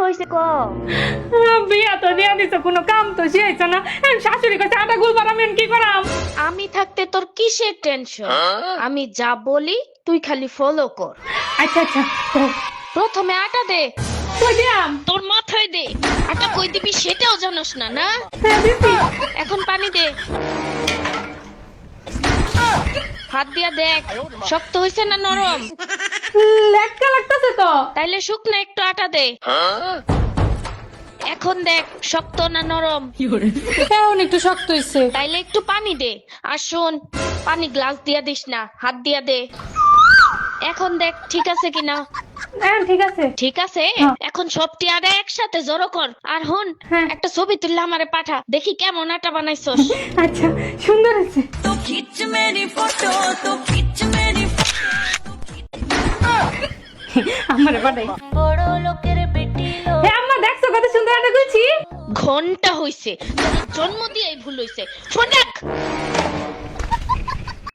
হইছে ক বিয়া তো দিয়া দিছ, কোনো কাম তো শেষ না। শাশুড়ি কাছে আটা গুলবার আমি কি করাম? আমি থাকতে তোর কিসের টেনশন? আমি যা বলি তুই খালি ফলো কর। আচ্ছা আচ্ছা, প্রথমে আটা দে, কই দিয়াম? তোর মাথায় দে। আটা কই দিবি সেটাও জানোস না না? হ্যাঁ দিছি। এখন পানি দে, হাত দিয়া দেখ শক্ত হইছে না নরম। লেটকা লাগতাছে তো। তাইলে শুকনো একটু আটা দে, এখন দেখ শক্ত না নরম। এখন একটু শক্ত হইছে। তাইলে একটু পানি দে, আর শোন পানি গ্লাস দিয়া দিস না, হাত দিয়া দে। এখন দেখ ঠিক আছে কিনা। হ্যাঁ ঠিক আছে। ঠিক আছে, হ্যাঁ। এখন সবটি আটা একসাথে জড়ো কর। আর হন, হ্যাঁ। একটা ছবি তুললে আমারে পাঠা, দেখি কেমন আটা বানাইছস। আচ্ছা, সুন্দর হয়েছে। আমার বাড়াই। বড় লোকের বেটি হ্যাঁ আম্মা, দেখছো কত সুন্দর একটা গুছি? ঘন্টা হইছে, তোর জন্ম দিয়েই ভুল হইছে। ফোন রাখ।